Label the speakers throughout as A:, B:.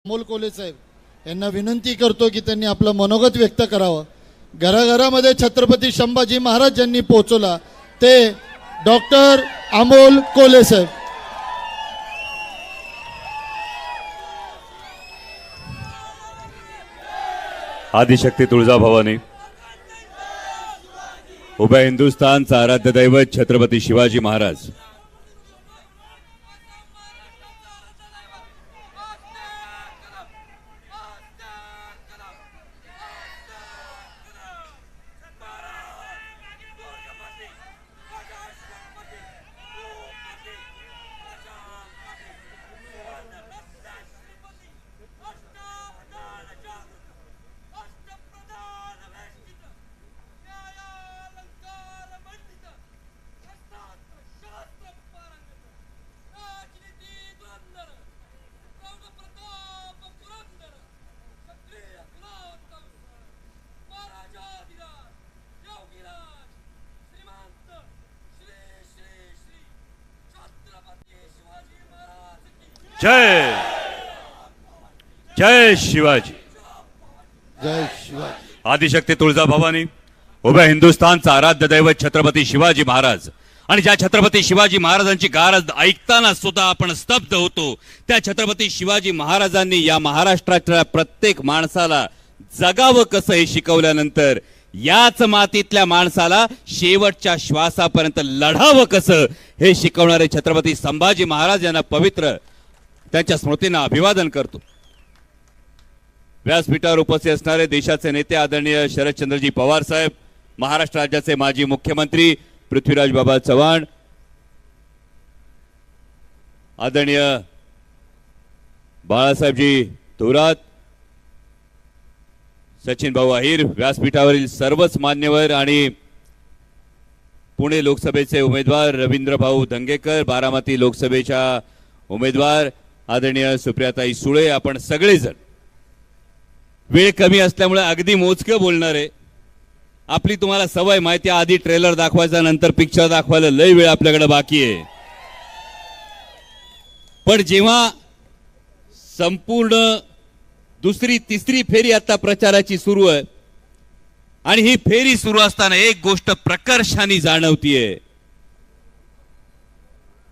A: अमोल कोले साहेब यांना विनंती करतो की त्यांनी आपलं मनोगत व्यक्त करावं। घराघरामध्ये छत्रपती संभाजी महाराज ज्यांनी पोहोचवला ते डॉक्टर अमोल कोले साहेब।
B: आदिशक्ती तुळजाभवानी, उभ्या हिंदुस्थानचा आराध्य दैवत छत्रपती शिवाजी महाराज। जय जय शिवाजी,
A: जय शिवाजी।
B: आदिशक्ती तुळजाभवानी, उभ्या हिंदुस्थानचा आराध्य दैवत छत्रपती शिवाजी महाराज। आणि ज्या छत्रपती शिवाजी महाराजांची गारज ऐकताना सुद्धा आपण स्तब्ध होतो, त्या छत्रपती शिवाजी महाराजांनी या महाराष्ट्राच्या प्रत्येक माणसाला जगावं कसं हे शिकवल्यानंतर याच मातीतल्या माणसाला शेवटच्या श्वासापर्यंत लढावं कसं हे शिकवणारे छत्रपती संभाजी महाराज यांना पवित्र त्यांच्या स्मृतींना अभिवादन करतो। व्यासपीठावर उपस्थित असणारे देशाचे नेते आदरणीय शरदचंद्रजी पवार साहेब, महाराष्ट्र राज्याचे माजी मुख्यमंत्री पृथ्वीराज बाबा चव्हाण, आदरणीय बाळासाहेबजी थोरात, सचिन भाऊ अहिर, व्यासपीठावरील सर्वच मान्यवर आणि पुणे लोकसभेचे उमेदवार रवींद्र भाऊ धंगेकर, बारामती लोकसभेच्या उमेदवार आदरणीय सुप्रियाताई सुळे, आपण सगळेजण। वेळ कमी असल्यामुळे अगदी मोजकं बोलणार आहे। आपली तुम्हाला सवय माहिती, आधी ट्रेलर दाखवायचा, नंतर पिक्चर दाखवायला लय वेळ आपल्याकडे बाकी आहे। पण जेव्हा संपूर्ण दुसरी तिसरी फेरी आता प्रचाराची सुरू आहे आणि ही फेरी सुरू असताना एक गोष्ट प्रकर्षाने जाणवतीये,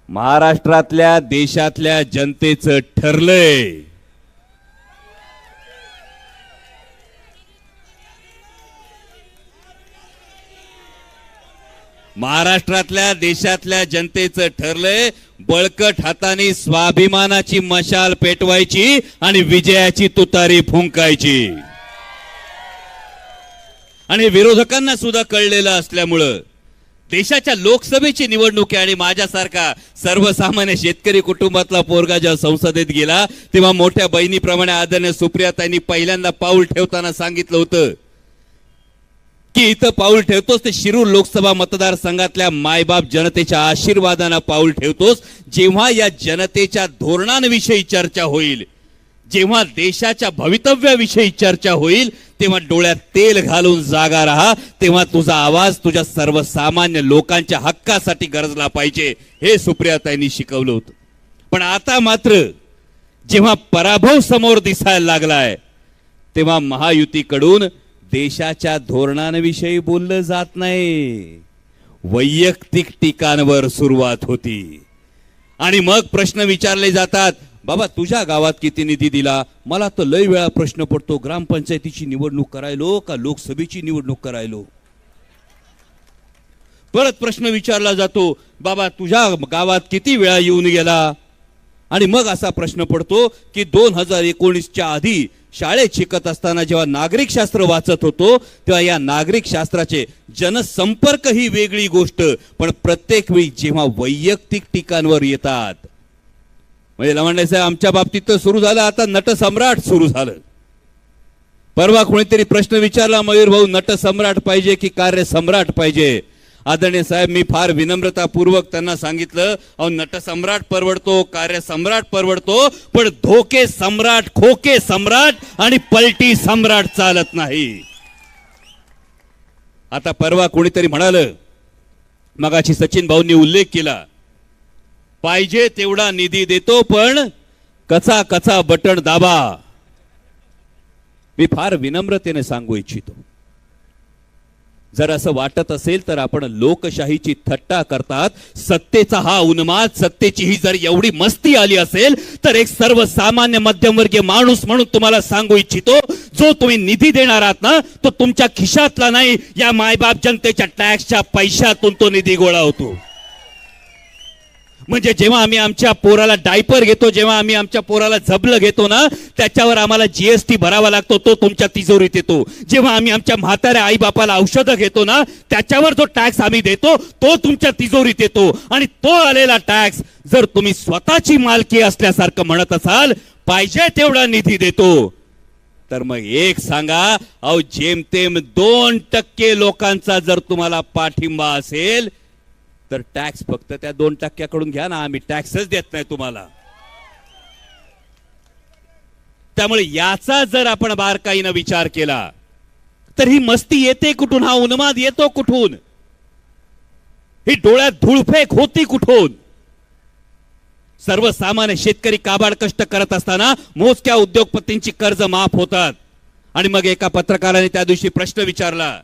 B: महाराष्ट्रातल्या देशातल्या जनतेचं ठरलंय। महाराष्ट्रातल्या देशातल्या जनतेचं ठरलंय, बळकट हाताने स्वाभिमानाची मशाल पेटवायची आणि विजयाची तुतारी फुंकायची। आणि विरोधकांना सुद्धा कळलेलं असल्यामुळं देशाच्या लोकसभेची निवडणूक आहे आणि माझ्यासारखा सर्वसामान्य शेतकरी कुटुंबातला पोरगा जेव्हा संसदेत गेला तेव्हा मोठ्या बहिणीप्रमाणे आदरणीय सुप्रियाताईंनी पहिल्यांदा पाऊल ठेवताना सांगितलं होतं की इथं पाऊल ठेवतोस ते शिरूर लोकसभा मतदारसंघातल्या मायबाप जनतेच्या आशीर्वादानं पाऊल ठेवतोस। जेव्हा या जनतेच्या धोरणांविषयी चर्चा होईल, जेव्हा देशाच्या भवितव्याविषयी चर्चा होईल, तेव्हा डोळ्यात तेल घालून जागा राहा, तेव्हा तुझा आवाज तुझ्या सर्वसामान्य लोकांच्या हक्कासाठी गरजला पाहिजे, हे सुप्रियाताईंनी शिकवलं होतं। पण आता मात्र जेव्हा पराभव समोर दिसायला लागलाय तेव्हा महायुतीकडून देशाच्या धोरणांविषयी बोललं जात नाही, वैयक्तिक टीकांवर सुरुवात होती। आणि मग प्रश्न विचारले जातात, बाबा तुझ्या गावात किती निधी दिला? मला तर लय वेळा प्रश्न पडतो, ग्रामपंचायतीची निवडणूक करायलो का लोकसभेची निवडणूक करायलो? परत प्रश्न विचारला जातो, बाबा तुझ्या गावात किती वेळा येऊन गेला? आणि मग असा प्रश्न पडतो की 2019च्या आधी शाळेत शिकत असताना जेव्हा नागरिक शास्त्र वाचत होतो तेव्हा या नागरिक शास्त्राचे जनसंपर्क ही वेगळी गोष्ट, पण प्रत्येक वेळी जेव्हा वैयक्तिक टीकांवर येतात, म्हणजे लवंडे साहेब आमच्या बाबतीत तर सुरू झालं, आता नटसम्राट सुरू झालं। परवा कोणीतरी प्रश्न विचारला, मयूर भाऊ नटसम्राट पाहिजे की कार्यसम्राट पाहिजे? आदरणीय साहेब मी फार विनम्रतापूर्वक त्यांना सांगितलं, अहो नटसम्राट परवडतो, कार्यसम्राट परवडतो, पण धोके सम्राट, खोके सम्राट आणि पलटी सम्राट चालत नाही। आता परवा कोणीतरी म्हणालं, मगाची सचिन भाऊंनी उल्लेख केला, पाहिजे तेवढा निधी देतो पण कचा कचा बटन दाबा. मी फार विनम्रतेने सांगू इच्छितो, जर असं वाटत असेल तर आपण लोकशाहीची थट्टा करतात, सत्तेचा हा उन्माद, सत्तेची ही जर एवढी मस्ती आली असेल तर एक सर्वसामान्य मध्यमवर्गीय माणूस म्हणून तुम्हाला सांगू इच्छितो, जो तुम्ही निधी देणार आहात ना, तो तुमच्या खिशातला नाही, या मायबाप जनतेच्या टॅक्सच्या पैशातून तो निधी गोळा होतो. म्हणजे जेव्हा आम्ही आमच्या पोराला डायपर घेतो, जेव्हा आम्ही आमच्या पोराला झबलं घेतो ना, त्याच्यावर आम्हाला जीएसटी भरावा लागतो, तो तुमच्या तिजोरीत येतो. जेव्हा आम्ही आमच्या म्हाताऱ्या आई बापाला औषधं घेतो ना, त्याच्यावर जो टॅक्स आम्ही देतो तो तुमच्या तिजोरीत येतो. आणि तो आलेला टॅक्स जर तुम्ही स्वतःची मालकी असल्यासारखं म्हणत असाल, पाहिजे तेवढा निधी देतो, तर मग एक सांगा, अहो जेमतेम 2% लोकांचा जर तुम्हाला पाठिंबा असेल तर टॅक्स फक्त त्या 2% घ्या ना, आम्ही टॅक्सच देत नाही तुम्हाला. त्यामुळे याचा जर आपण बारकाईनं विचार केला तर ही मस्ती येते कुठून, हा उन्माद येतो कुठून, ही डोळ्यात धूळफेक होती कुठून. सर्वसामान्य शेतकरी काबाड कष्ट करत असताना मोजक्या उद्योगपतींची कर्ज माफ होतात. आणि मग एका पत्रकाराने त्या दिवशी प्रश्न विचारला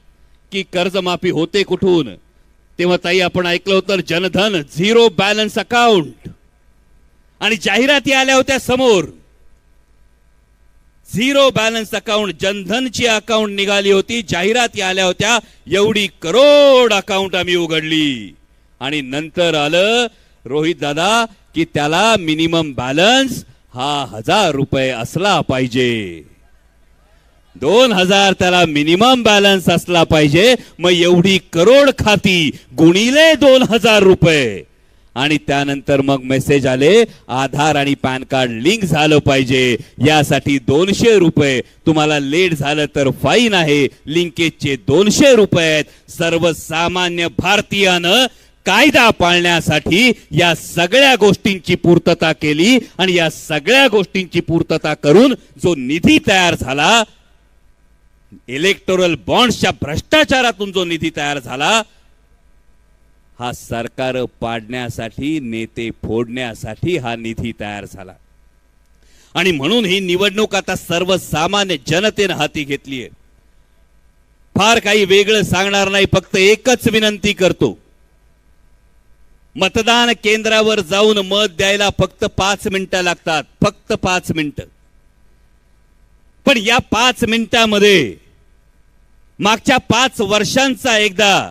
B: की कर्जमाफी होते कुठून, तेव्हा ताई आपण ऐकलं होतं जनधन 0 बॅलन्स अकाउंट, आणि जाहिराती आल्या होत्या समोर, 0 बॅलन्स अकाउंट, जनधनची अकाउंट निघाली होती, जाहिराती आल्या होत्या, एवढी करोड अकाउंट आम्ही उघडली. आणि नंतर आलं रोहित दादा की त्याला मिनिमम बॅलन्स हा 1000 रुपये असला पाहिजे, 2000 त्याला मिनिमम बॅलन्स असला पाहिजे. मग एवढी करोड खाती गुणिले 2000 रुपये, आणि त्यानंतर मग मेसेज आले आधार आणि पॅन कार्ड लिंक झालं पाहिजे, यासाठी 200 रुपये, तुम्हाला लेट झालं तर फाईन आहे, लिंकेजचे 200 रुपये आहेत. सर्वसामान्य भारतीयानं कायदा पाळण्यासाठी या सगळ्या गोष्टींची पूर्तता केली, आणि या सगळ्या गोष्टींची पूर्तता करून जो निधी तयार झाला, इलेक्टोरल बॉन्ड्सच्या भ्रष्टाचारातून जो निधी तयार झाला, हा सरकार पाडण्यासाठी, नेते फोडण्यासाठी हा निधी तयार झाला. आणि म्हणून ही निवडणूक आता सर्वसामान्य जनतेने हाती घेतली आहे. फार काही वेगळं सांगणार नाही, फक्त एकच विनंती करतो, मतदान केंद्रावर जाऊन मत द्यायला फक्त 5 मिनिटं लागतात, फक्त 5 मिनिटं. पण या 5 मिनिटांमध्ये मागच्या 5 वर्षांचा एकदा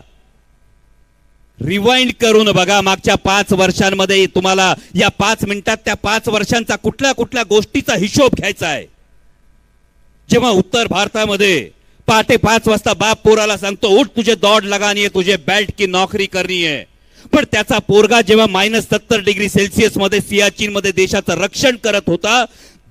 B: रिवाइंड करून बघा. मागच्या 5 वर्षांमध्ये तुम्हाला या 5 मिनिटात त्या 5 वर्षांचा कुठल्या कुठल्या गोष्टीचा हिशोब घ्यायचा आहे. जेव्हा उत्तर भारतामध्ये पहाटे 5 वाजता बाप पोराला सांगतो, उठ तुझे दौड़ लगानी है, तुझे बेल्ट की नौकरी करनी है, पण त्याचा पोरगा जेव्हा -70 डिग्री सेल्सिअस मध्ये सियाचीन मध्ये देशाचं रक्षण करत होता,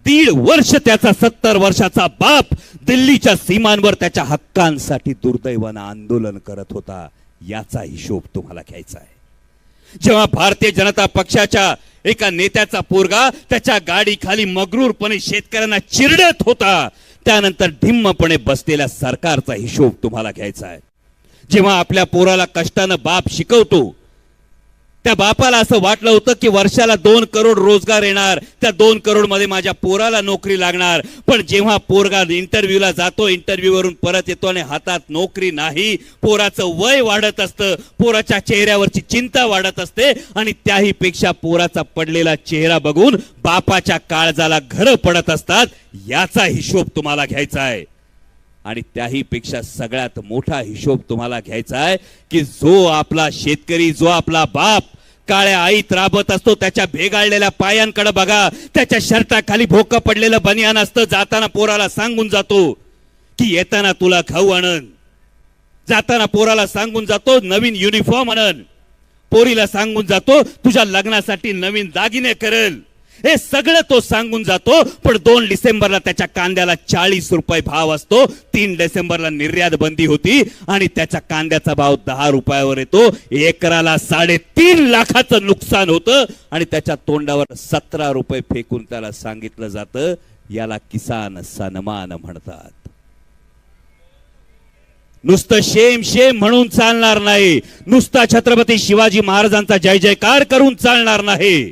B: 1.5 वर्ष त्याचा 70 वर्षाचा बाप दिल्लीच्या सीमांवर त्याच्या हक्कांसाठी दुर्दैवानं आंदोलन करत होता. याचा हिशोब तुम्हाला घ्यायचा आहे. जेव्हा भारतीय जनता पक्षाच्या एका नेत्याचा पोरगा त्याच्या गाडीखाली मगरूरपणे शेतकऱ्यांना चिरडत होता, त्यानंतर ढिम्मपणे बसलेल्या सरकारचा हिशोब तुम्हाला घ्यायचा आहे. जेव्हा आपल्या पोराला कष्टानं बाप शिकवतो, त्या बापाला असं वाटलं होतं की वर्षाला 2 करोड रोजगार येणार, त्या 2 करोड मध्ये माझ्या पोराला नोकरी लागणार. पण जेव्हा पोरगा इंटरव्ह्यूला जातो, इंटरव्ह्यूवरून परत येतो आणि हातात नोकरी नाही, पोराचं वय वाढत असतं, पोराच्या चेहऱ्यावरची चिंता वाढत असते, आणि त्याही पेक्षा पोराचा पडलेला चेहरा बघून बापाच्या काळजाला घरं पडत असतात. याचा हिशोब तुम्हाला घ्यायचा आहे. आणि त्याही पेक्षा सगळ्यात मोठा हिशोब तुम्हाला घ्यायचा आहे की जो आपला शेतकरी, जो आपला बाप काळ्या आईत राबत असतो, त्याच्या भेगाळलेल्या पायांकडे बघा, त्याच्या शर्टाखाली भोकं पडलेलं बनियान असतं, जाताना पोराला सांगून जातो की येताना तुला खाऊ आणन, जाताना पोराला सांगून जातो नवीन युनिफॉर्म आणन, पोरीला सांगून जातो तुझ्या लग्नासाठी नवीन दागिने करेल. हे सगळं तो सांगून जातो. पण 2 डिसेंबरला त्याच्या कांद्याला 40 रुपये भाव असतो, 3 डिसेंबरला निर्यात बंदी होती आणि त्याच्या कांद्याचा भाव 10 रुपयावर येतो. एकराला 3.5 लाखाचं नुकसान होतं आणि त्याच्या तोंडावर 17 रुपये फेकून त्याला सांगितलं जातं, याला किसान सन्मान म्हणतात. नुसतं शेम शेम म्हणून चालणार नाही, नुसता छत्रपती शिवाजी महाराजांचा जय जयकार करून चालणार नाही.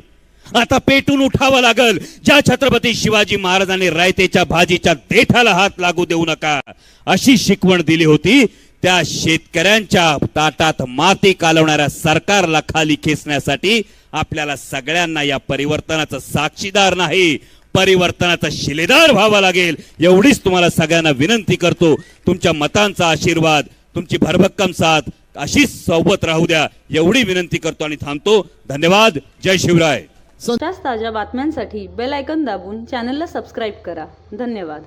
B: आता पेटून उठावं लागल. ज्या छत्रपती शिवाजी महाराजांनी रायतेच्या भाजीच्या देठाला हात लागू देऊ नका अशी शिकवण दिली होती, त्या शेतकऱ्यांच्या ताटात माती कालवणाऱ्या सरकारला खाली खेचण्यासाठी आपल्याला सगळ्यांना या परिवर्तनाचा साक्षीदार नाही, परिवर्तनाचा शिलेदार व्हावा लागेल. एवढीच तुम्हाला सगळ्यांना विनंती करतो. तुमच्या मतांचा आशीर्वाद, तुमची भरभक्कम साथ अशीच सोबत राहू द्या एवढी विनंती करतो आणि थांबतो. धन्यवाद. जय शिवराय.
C: ताज्या बातम्यांसाठी बेल आयकॉन दाबून चॅनलला सबस्क्राईब करा. धन्यवाद.